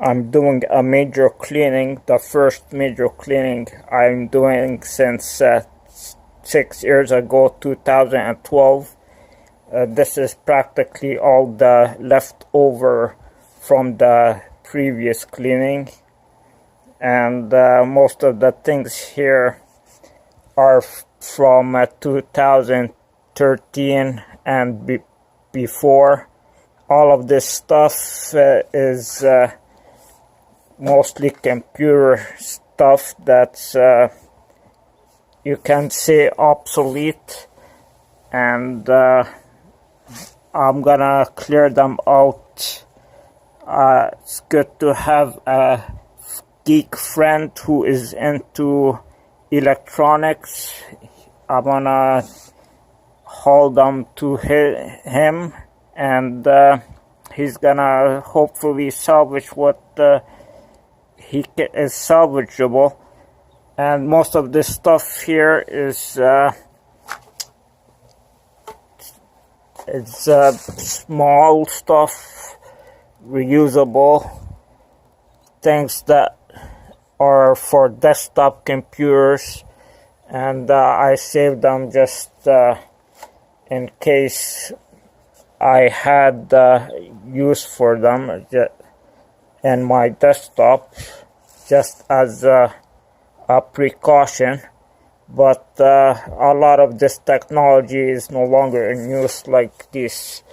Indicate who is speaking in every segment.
Speaker 1: I'm doing a major cleaning, the first major cleaning I'm doing since 6 years ago, 2012. This is practically all the leftover from the previous cleaning, and most of the things here are from 2013 and before. All of this stuff is mostly computer stuff that's you can say obsolete, and I'm gonna clear them out. It's good to have a geek friend who is into electronics. I'm gonna hold them to him, and he's gonna hopefully salvage what is salvageable. And most of this stuff here is it's small stuff, reusable things that are for desktop computers, and I saved them just in case I had use for them in my desktop, just as a precaution. But a lot of this technology is no longer in use, like these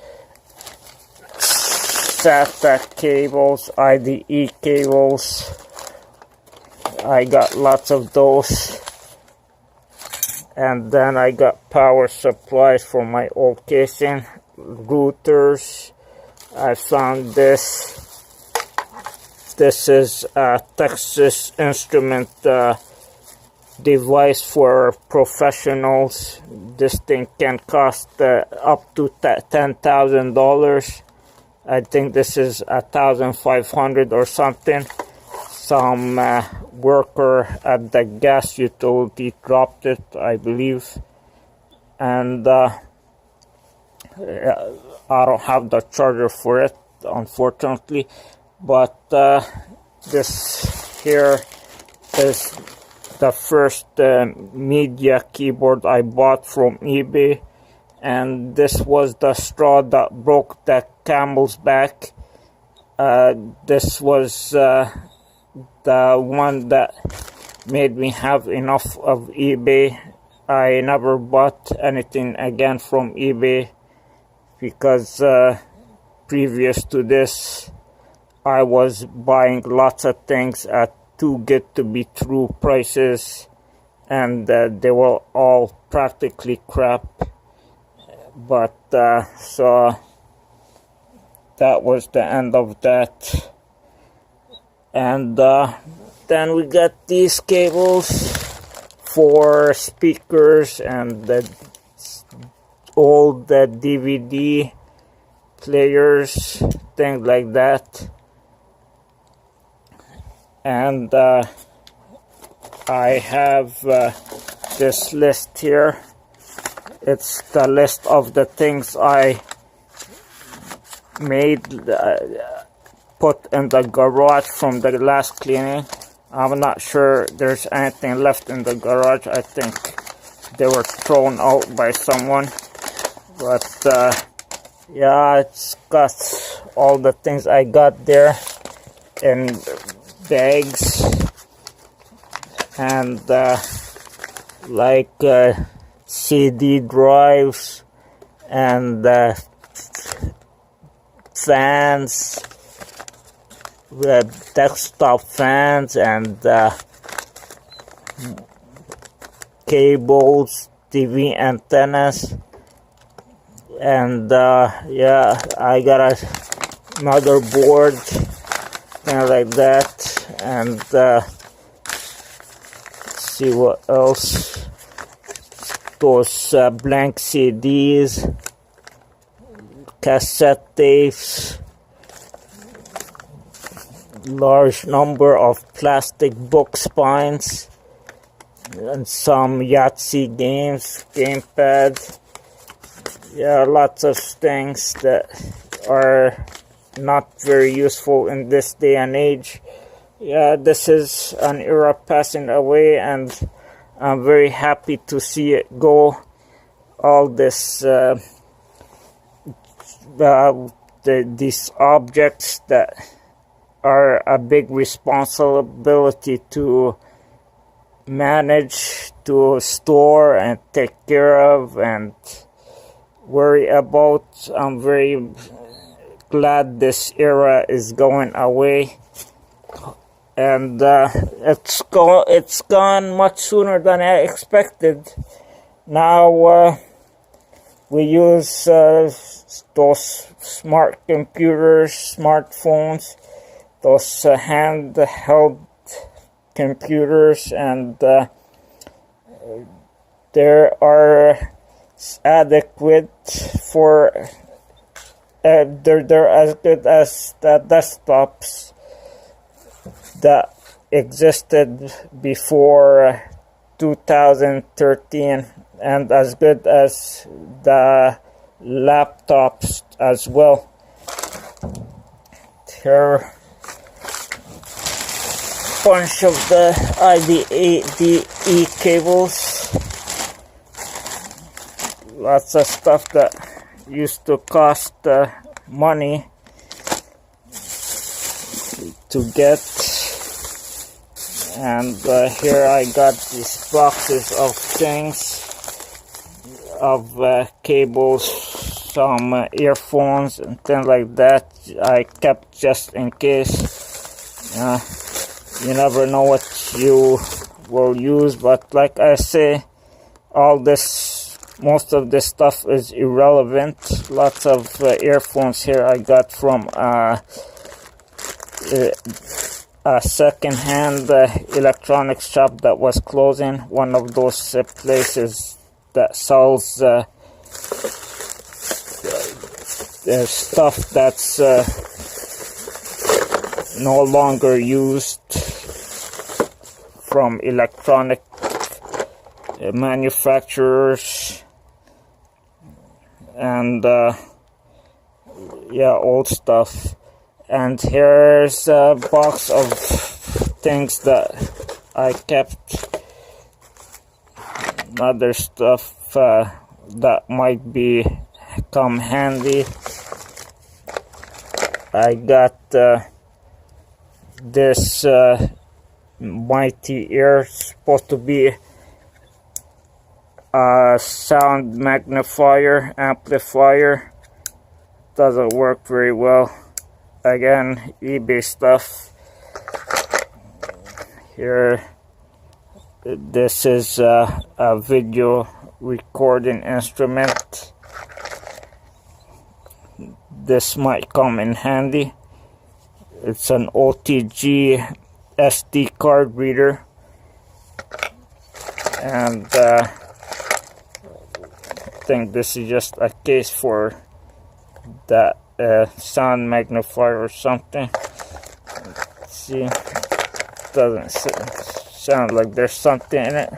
Speaker 1: SATA cables, IDE cables. I got lots of those. And then I got power supplies for my old casing, routers. I found this. This is a Texas Instrument device for professionals. This thing can cost up to $10,000. I think this is $1,500 or something. Some worker at the gas utility dropped it, I believe, and I don't have the charger for it, unfortunately. But this here is the first media keyboard I bought from eBay, and this was the straw that broke the camel's back. This was the one that made me have enough of eBay. I never bought anything again from eBay because previous to this I was buying lots of things at too good to be true prices, and they were all practically crap. But so that was the end of that. And then we got these cables for speakers and the old DVD players, things like that. And I have this list here. It's the list of the things I made, put in the garage from the last cleaning. I'm not sure there's anything left in the garage. I think they were thrown out by someone. But yeah, it's got all the things I got there in bags, and like CD drives and fans, desktop fans, and cables, TV antennas, and yeah, I got another board, thing like that, and let's see what else. Those blank CDs, cassette tapes, large number of plastic book spines, and some Yahtzee games, gamepad. Yeah, lots of things that are not very useful in this day and age. Yeah, this is an era passing away, and I'm very happy to see it go. All this these objects that are a big responsibility to manage, to store and take care of and worry about. I'm very glad this era is going away, and it's gone much sooner than I expected. Now we use those smart computers, smartphones, those handheld computers, and there are adequate for they're as good as the desktops that existed before 2013, and as good as the laptops as well. Here, bunch of the IDE cables, lots of stuff that used to cost money to get, and here I got these boxes of things, of cables, some earphones and things like that. I kept just in case. You never know what you will use, but like I say, most of this stuff is irrelevant. Lots of earphones here I got from a second-hand electronics shop that was closing. One of those places that sells stuff that's no longer used from electronic manufacturers, and yeah, old stuff. And here's a box of things that I kept, other stuff that might come handy. I got this Mighty Ear, supposed to be a sound magnifier amplifier. Doesn't work very well. Again, eBay stuff. Here, this is a video recording instrument. This might come in handy. It's an OTG SD card reader, and I think this is just a case for that sound magnifier or something. Let's see, doesn't sound like there's something in it.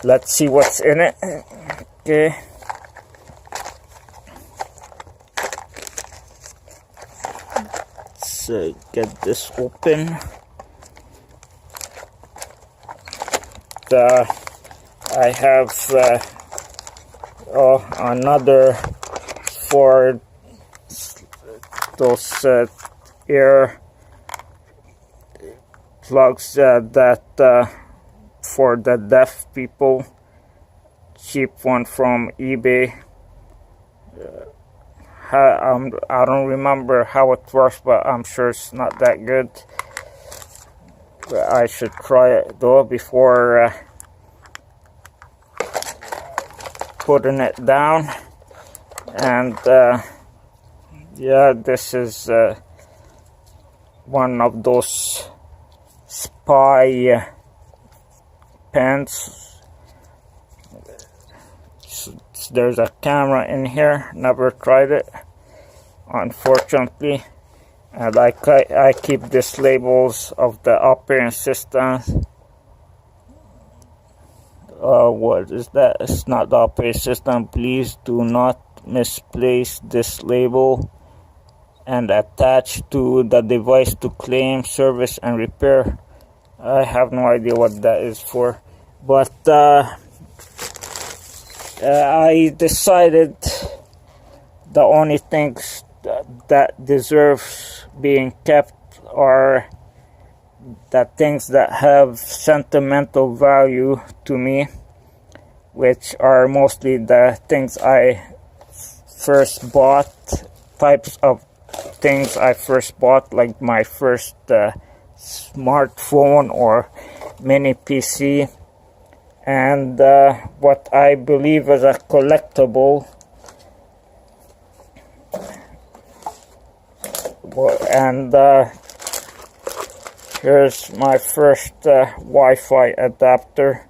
Speaker 1: Let's see what's in it. Okay. Let's get this open. I have another for those ear plugs that for the deaf people. Cheap one from eBay. I don't remember how it works, but I'm sure it's not that good. But I should try it though before putting it down. And yeah, this is one of those spy pens. There's a camera in here. Never tried it, unfortunately. And I keep these labels of the operating system. What is that? It's not the operating system. Please do not misplace this label. and attached to the device to claim, service, and repair. I have no idea what that is for, but I decided the only things that deserves being kept are the things that have sentimental value to me, which are mostly the things I first bought, types of things I first bought, like my first smartphone or mini PC, and what I believe is a collectible. And here's my first Wi-Fi adapter.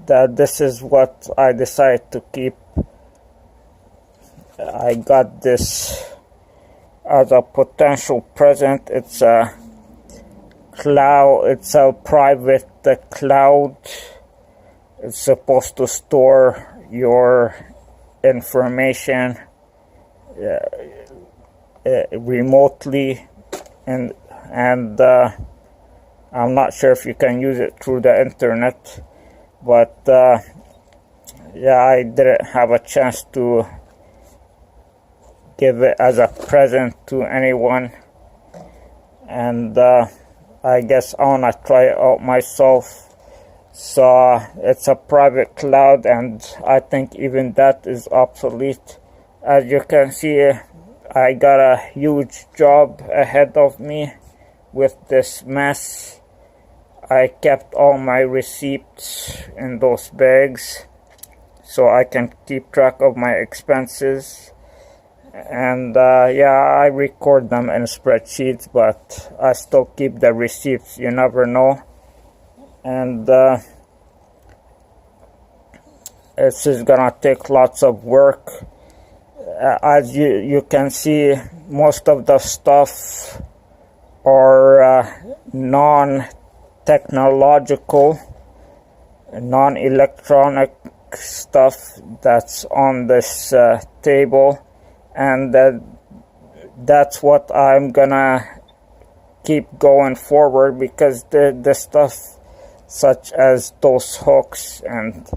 Speaker 1: This is what I decided to keep. I got this as a potential present. It's a cloud. It's a private cloud. It's supposed to store your information remotely, and I'm not sure if you can use it through the internet, but yeah, I didn't have a chance to give it as a present to anyone, and I guess I want to try it out myself. So it's a private cloud, and I think even that is obsolete. As you can see, I got a huge job ahead of me with this mess. I kept all my receipts in those bags so I can keep track of my expenses. And yeah, I record them in spreadsheets, but I still keep the receipts. You never know. And it's just gonna take lots of work. As you can see, most of the stuff are non-technological, non-electronic stuff that's on this table, and that's what I'm gonna keep going forward, because the stuff such as those hooks and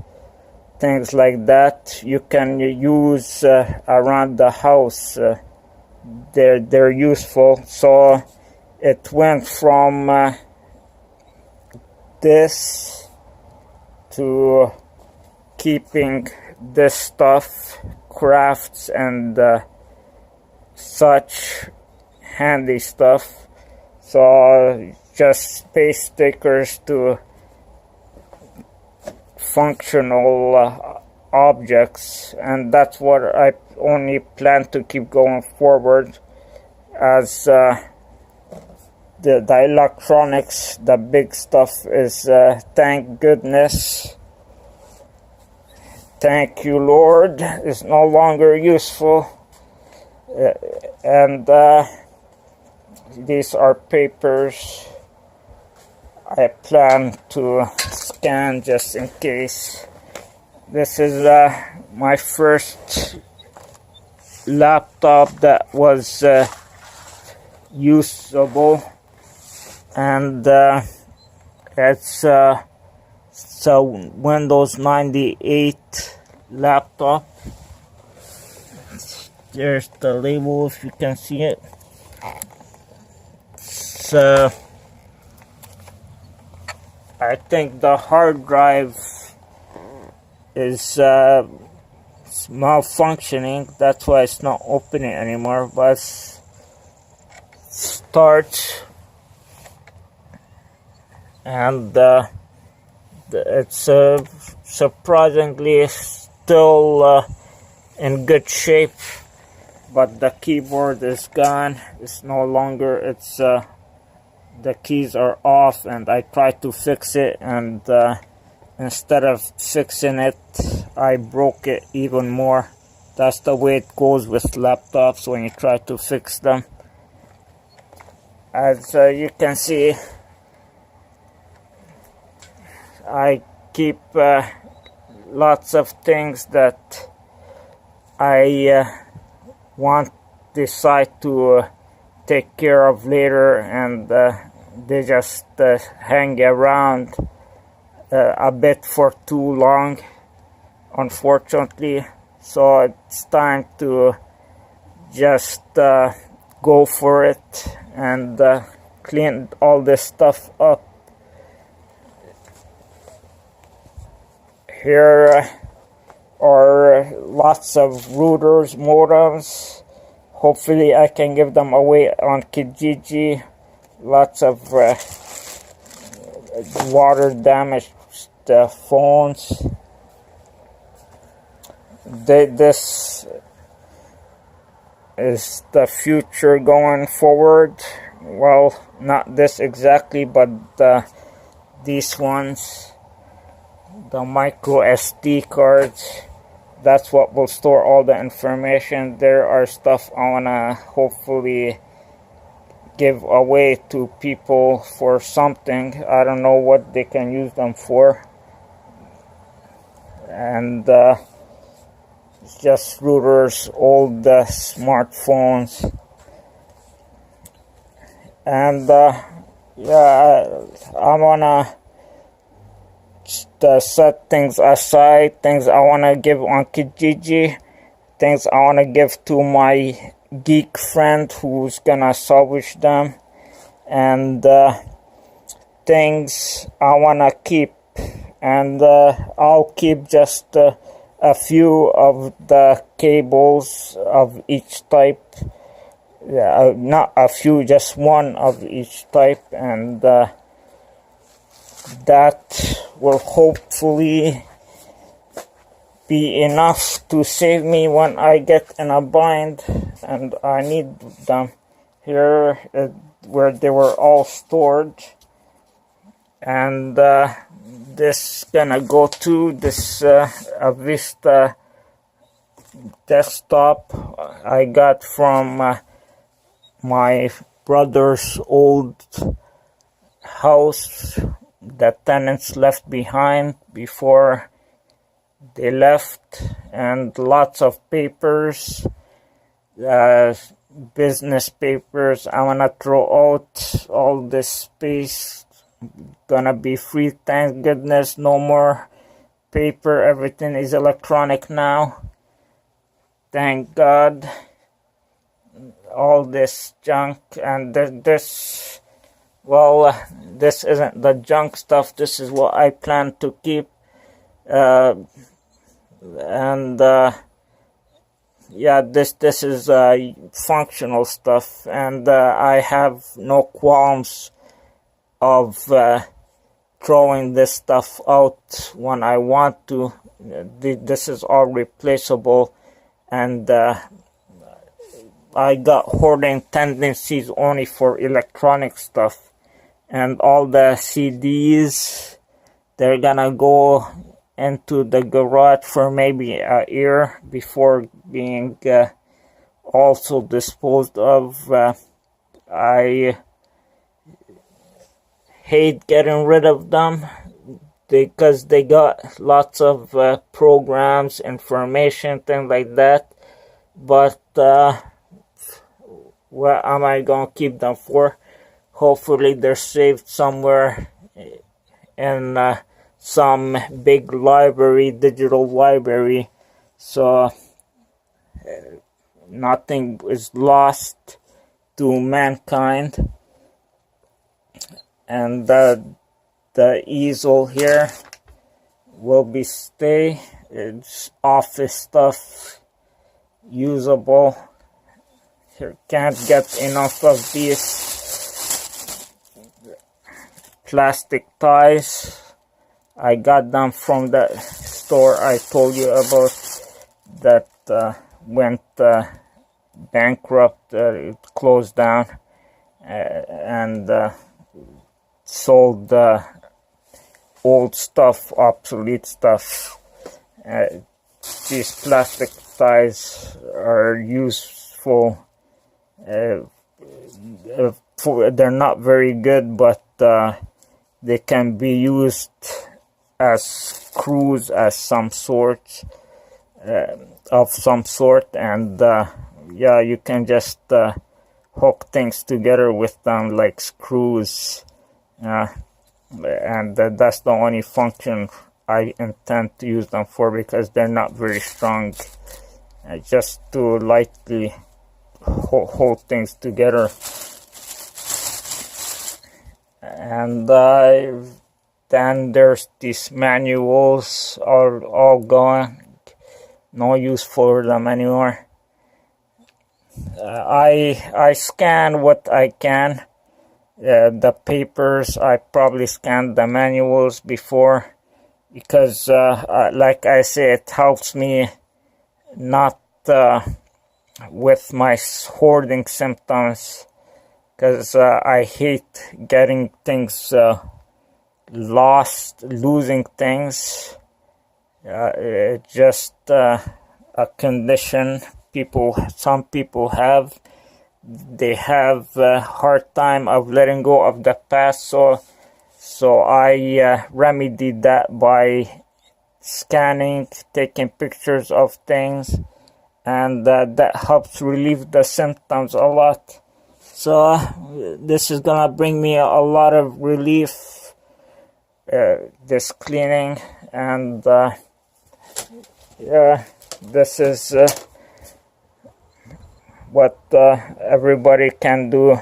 Speaker 1: things like that you can use around the house. They're useful. So it went from this to keeping this stuff, crafts and such handy stuff. So just space stickers to functional objects, and that's what I only plan to keep going forward. As the electronics, the big stuff is thank goodness, thank you Lord, is no longer useful. And these are papers I plan to scan just in case. This is my first laptop that was usable, and it's a Windows 98 laptop. There's the label if you can see it. So I think the hard drive is malfunctioning. That's why it's not opening anymore. But start, and it's surprisingly still in good shape. But the keyboard is gone. It's no longer. It's the keys are off, and I tried to fix it, and instead of fixing it, I broke it even more. That's the way it goes with laptops when you try to fix them. As you can see, I keep lots of things that I want this site to take care of later, and they just hang around a bit for too long, unfortunately. So it's time to just go for it and clean all this stuff up. Here are lots of routers, modems. Hopefully I can give them away on Kijiji. Lots of water damaged phones. This is the future going forward. Well, not this exactly, but these ones, the micro SD cards. That's what will store all the information. There are stuff I wanna hopefully give away to people for something. I don't know what they can use them for. And it's just routers, old smartphones. And yeah, I wanna set things aside, things I want to give on Kijiji, things I want to give to my geek friend who's gonna salvage them, and things I want to keep. And I'll keep just a few of the cables of each type. Not a few, just one of each type, and that will hopefully be enough to save me when I get in a bind and I need them. Here where they were all stored, and this gonna go to this Avista desktop I got from my brother's old house that tenants left behind before they left, and lots of papers, business papers. I wanna throw out all this space. Gonna be free, thank goodness. No more paper, everything is electronic now, thank God. All this junk, and this, well, this isn't the junk stuff. This is what I plan to keep, and yeah, this is functional stuff, and I have no qualms of throwing this stuff out when I want to. This is all replaceable, and I got hoarding tendencies only for electronic stuff. And all the CDs, they're gonna go into the garage for maybe a year before being also disposed of. I hate getting rid of them because they got lots of programs, information, things like that. But what am I gonna keep them for? Hopefully they're saved somewhere in some big library, digital library, so nothing is lost to mankind. And the easel here will be stay. It's office stuff, usable. Here, can't get enough of these plastic ties. I got them from the store I told you about that went bankrupt. It closed down and sold old stuff, obsolete stuff. These plastic ties are useful. They're not very good, but they can be used as screws as some sort. of some sort, and yeah, you can just hook things together with them like screws, and that's the only function I intend to use them for, because they're not very strong, just to lightly hold things together. And then there's these manuals are all gone, no use for them anymore. I scan what I can. The papers, I probably scanned the manuals before, because like I say, it helps me not with my hoarding symptoms, because I hate getting things lost, losing things. It's just a condition some people have. They have a hard time of letting go of the past, so I remedied that by scanning, taking pictures of things, and that helps relieve the symptoms a lot. So this is gonna bring me a lot of relief, this cleaning, and yeah, this is what everybody can do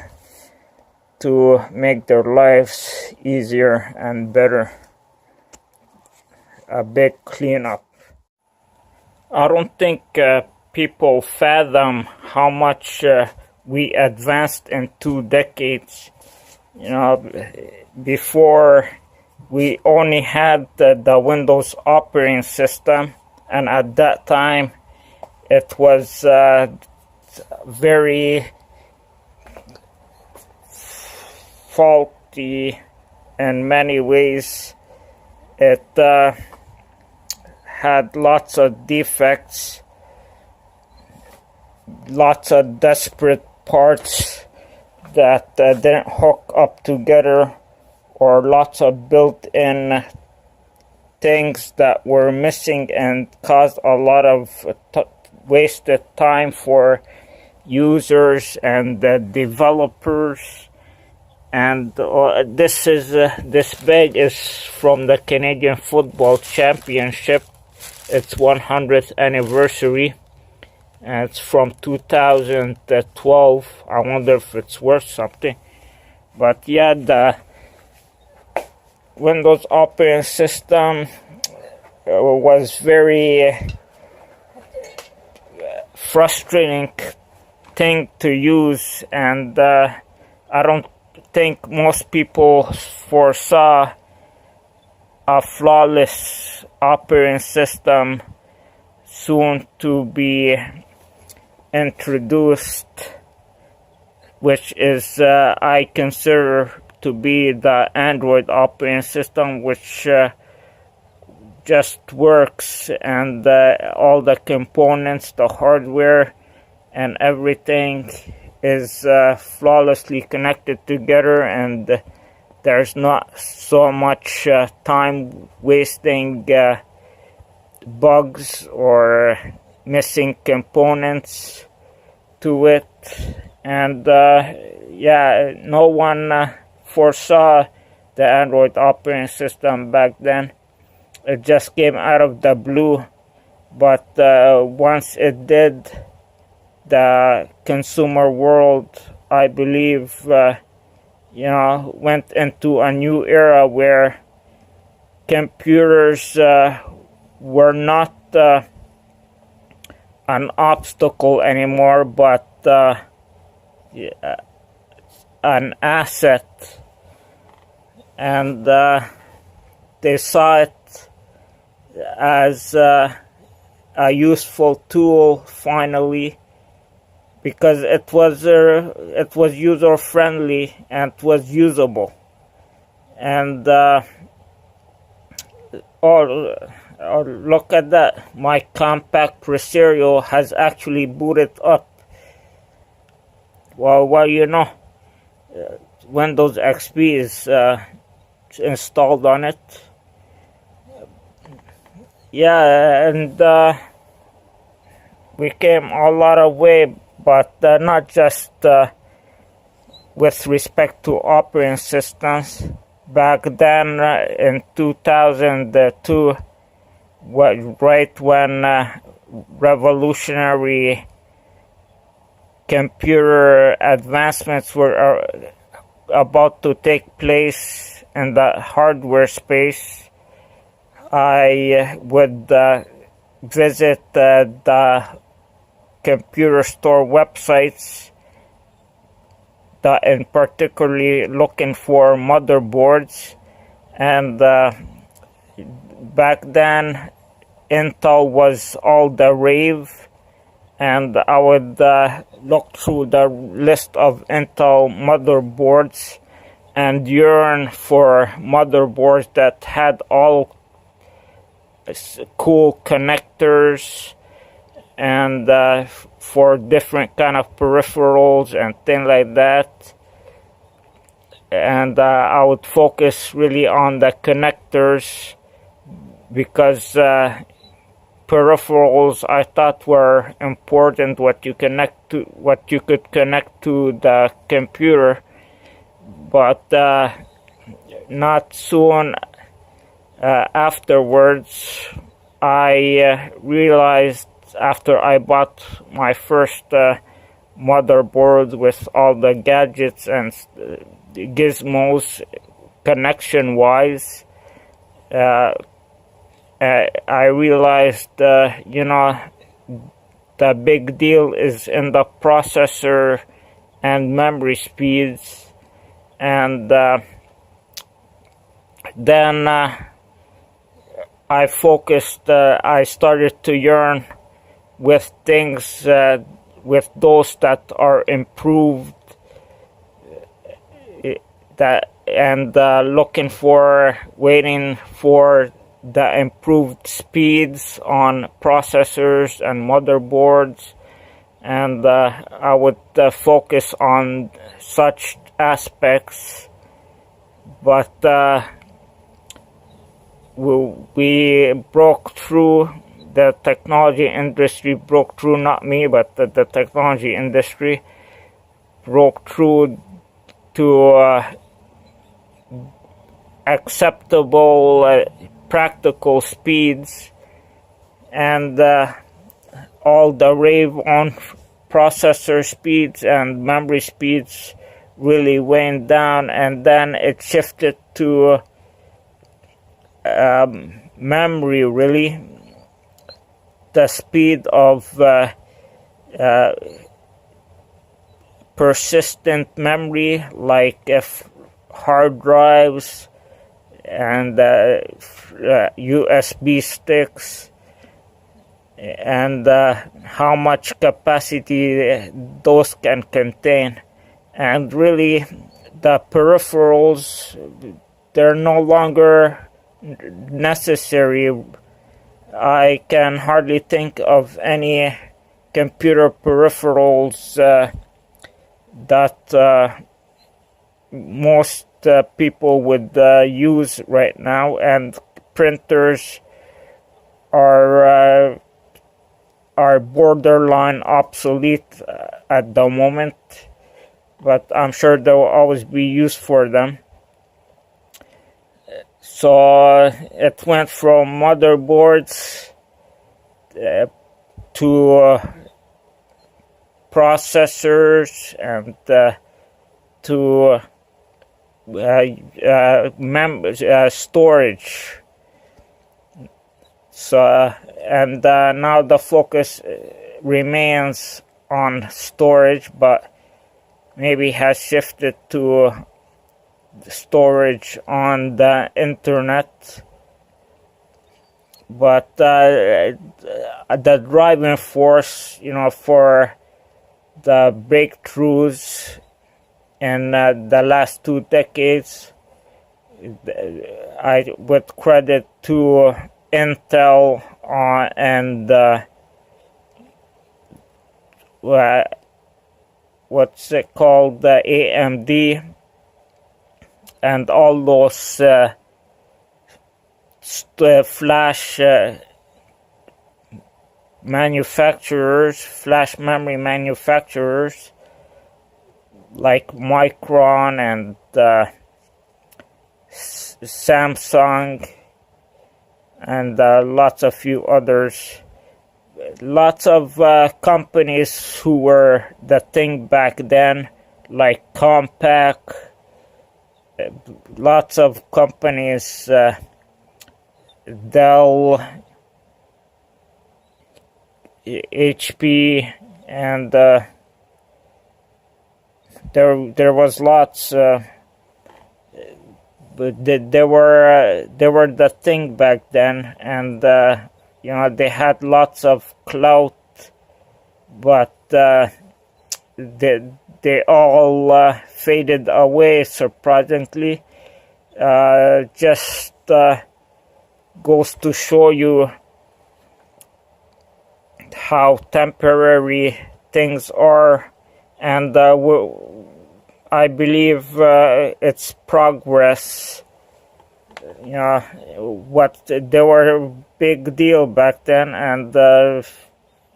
Speaker 1: to make their lives easier and better. A big cleanup. I don't think people fathom how much we advanced in 2 decades. You know, before we only had the Windows operating system, and at that time it was very faulty in many ways. It had lots of defects, lots of desperate parts that didn't hook up together, or lots of built-in things that were missing and caused a lot of wasted time for users and developers. And this bag is from the Canadian Football Championship. It's 100th anniversary, and it's from 2012. I wonder if it's worth something. But yeah, the Windows operating system was very frustrating thing to use, and I don't think most people foresaw a flawless operating system soon to be introduced, which is I consider to be the Android operating system, which just works, and all the components, the hardware and everything is flawlessly connected together, and there's not so much time wasting bugs or missing components to it. And yeah, no one foresaw the Android operating system back then. It just came out of the blue, but once it did, the consumer world, I believe, went into a new era where computers were not an obstacle anymore, but an asset. And they saw it as a useful tool finally, because it was user friendly and it was usable. And look at that, my compact Presario has actually booted up. Well, Windows XP is installed on it. Yeah, and we came a lot of way, but not just with respect to operating systems. Back then, in 2002, right when revolutionary computer advancements were about to take place in the hardware space, I would visit the computer store websites, in particularly looking for motherboards. And back then Intel was all the rave, and I would look through the list of Intel motherboards and yearn for motherboards that had all cool connectors and for different kind of peripherals and things like that. And I would focus really on the connectors, because peripherals I thought were important, what you could connect to the computer. But not soon afterwards, I realized, after I bought my first motherboard with all the gadgets and gizmos connection wise, I realized the big deal is in the processor and memory speeds. And then I started to yearn with things, with those that are improved, waiting for the improved speeds on processors and motherboards. And I would focus on such aspects. But we broke through. The technology industry broke through, not me, but the technology industry broke through to acceptable, practical speeds, and all the rave on processor speeds and memory speeds really went down, and then it shifted to memory, really. The speed of persistent memory, like if hard drives and USB sticks, and how much capacity those can contain. And really, the peripherals, they're no longer necessary. I can hardly think of any computer peripherals that most people would use right now, and printers are borderline obsolete at the moment, but I'm sure there will always be use for them. So it went from motherboards to processors and to storage. So and now the focus remains on storage, but maybe has shifted to storage on the internet. But the driving force, for the breakthroughs in the last 2 decades, I would credit to Intel and what's it called, the AMD, and all those flash manufacturers, flash memory manufacturers like Micron and Samsung and lots of few others. Lots of companies who were the thing back then, like Compaq. Lots of companies, Dell, HP, and there was lots, but they were the thing back then, and they had lots of clout, but they all faded away, surprisingly. Just goes to show you how temporary things are, and I believe it's progress. What they were a big deal back then, and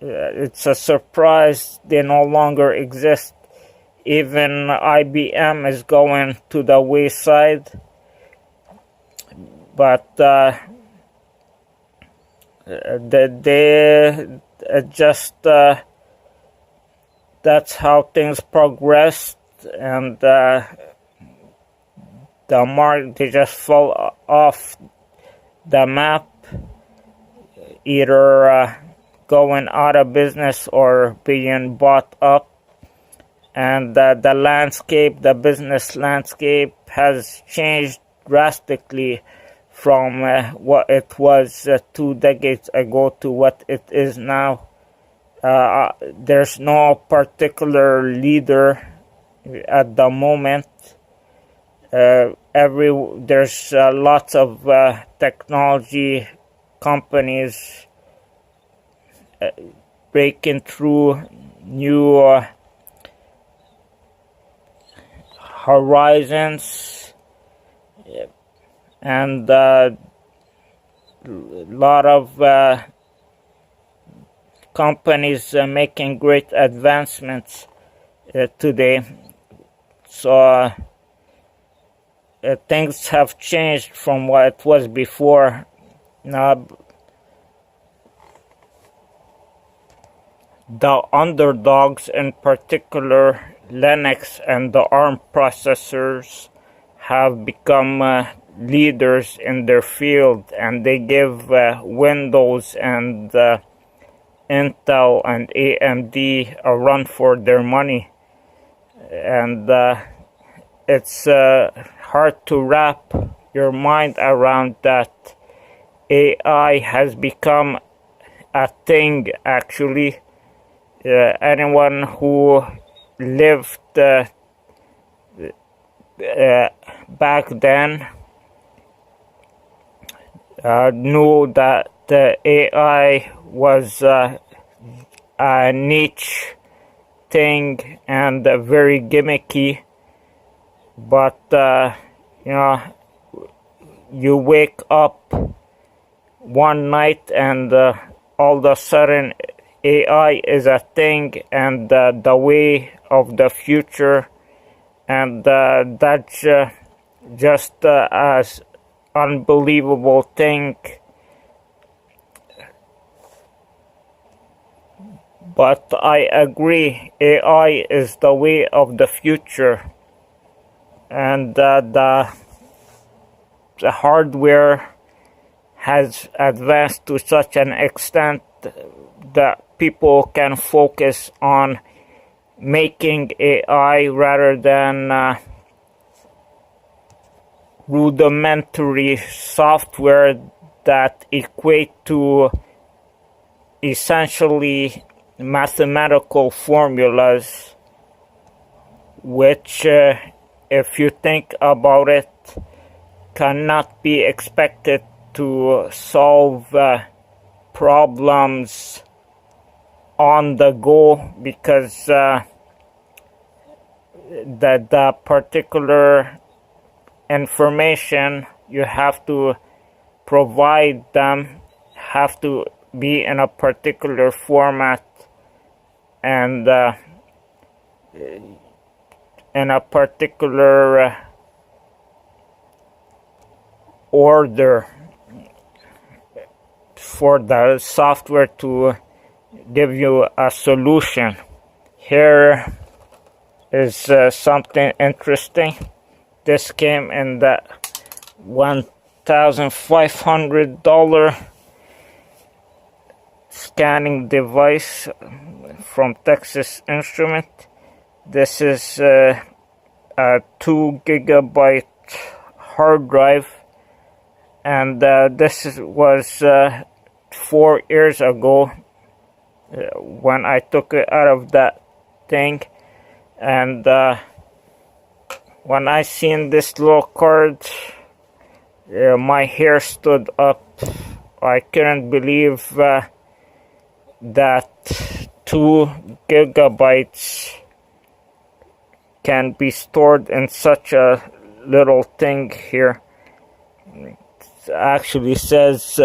Speaker 1: it's a surprise they no longer exist. Even IBM is going to the wayside, but they just that's how things progressed, and they just fall off the map, either going out of business or being bought up. And the business landscape has changed drastically from what it was 2 decades ago to what it is now. There's no particular leader at the moment. There's lots of technology companies breaking through new horizons, and a lot of companies making great advancements today. So things have changed from what it was before. Now, the underdogs, in particular Linux and the ARM processors, have become leaders in their field, and they give Windows and Intel and AMD a run for their money. And it's hard to wrap your mind around that AI has become a thing, actually. Anyone who lived back then knew that the AI was a niche thing and very gimmicky, but you wake up one night and all of a sudden AI is a thing and the way of the future, and that's just as unbelievable thing. But I agree, AI is the way of the future, and the hardware has advanced to such an extent that people can focus on making AI rather than rudimentary software that equate to essentially mathematical formulas, which, if you think about it, cannot be expected to solve problems on the go, because the particular information you have to provide them have to be in a particular format and in a particular order for the software to give you a solution. Here is something interesting. This came in the $1,500 scanning device from Texas Instrument. This is a 2 gigabyte hard drive, and this was 4 years ago when I took it out of that thing. And when I seen this little card, my hair stood up. I couldn't believe that 2 gigabytes can be stored in such a little thing here. It actually says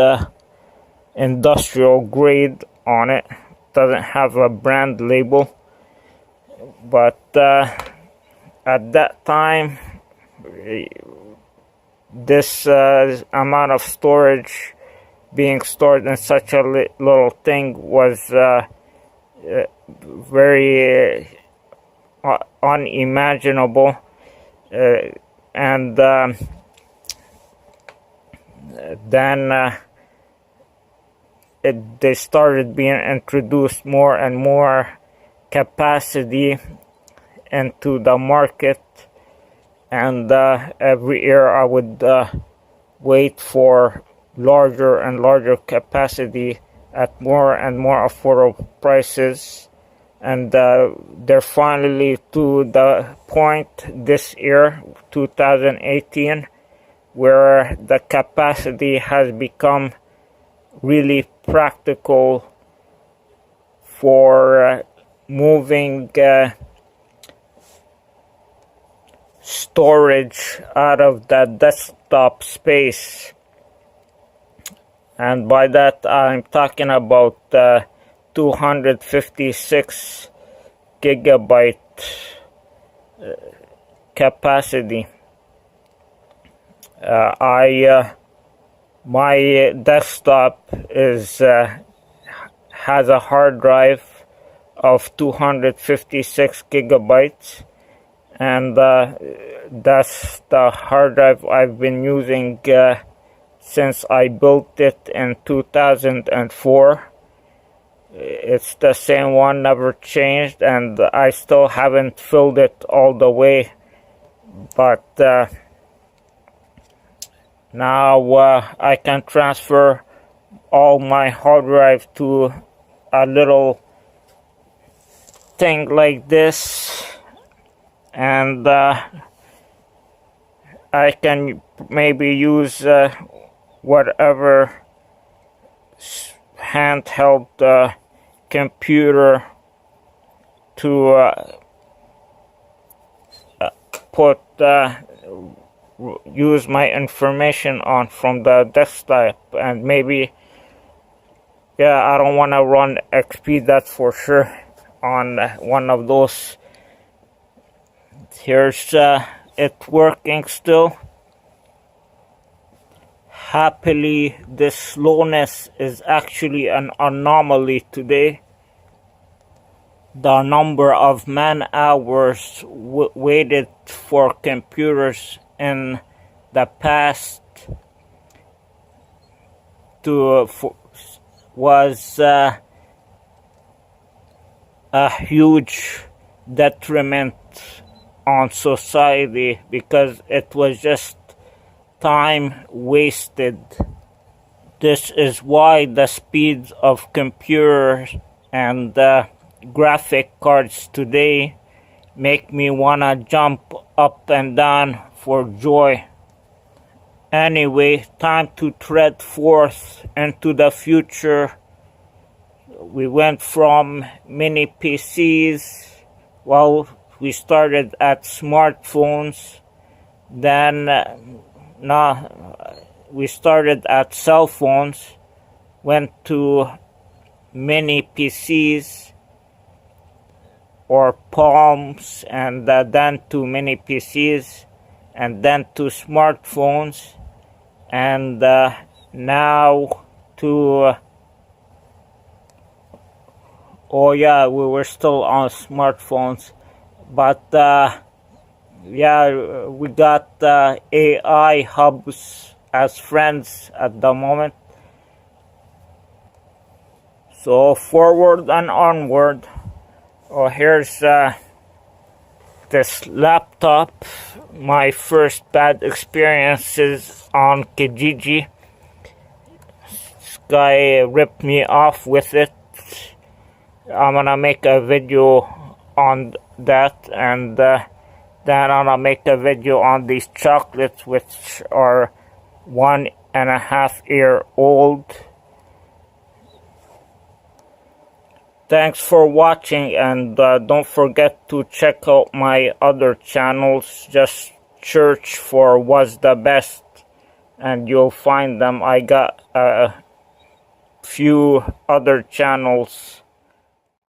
Speaker 1: industrial grade on it. Doesn't have a brand label, but at that time this amount of storage being stored in such a little thing was very unimaginable, and then they started being introduced more and more capacity into the market, and every year I would wait for larger and larger capacity at more and more affordable prices, and they're finally to the point this year, 2018, where the capacity has become really practical for moving storage out of the desktop space. And by that I'm talking about 256 gigabyte capacity. My desktop has a hard drive of 256 gigabytes, and that's the hard drive I've been using since I built it in 2004. It's the same one, never changed, and I still haven't filled it all the way, but now I can transfer all my hard drive to a little thing like this, and I can maybe use whatever handheld computer to use my information on from the desktop. And maybe, yeah, I don't want to run XP, that's for sure, on one of those. Here's it working still. Happily, this slowness is actually an anomaly today. The number of man hours waited for computers in the past was a huge detriment on society, because it was just time wasted. This is why the speeds of computers and graphic cards today make me wanna jump up and down for joy. Anyway, time to tread forth into the future. We went from mini PCs, well, we started at smartphones, then we started at cell phones, went to mini PCs or Palms, and then to mini PCs, and then to smartphones, and now to oh yeah, we were still on smartphones, but yeah, we got AI hubs as friends at the moment. So forward and onward. Oh, here's this laptop. My first bad experiences on Kijiji. This guy ripped me off with it. I'm gonna make a video on that, and then I'm gonna make a video on these chocolates, which are 1.5 years old. Thanks for watching, and don't forget to check out my other channels. Just search for What's the Best and you'll find them. I got a few other channels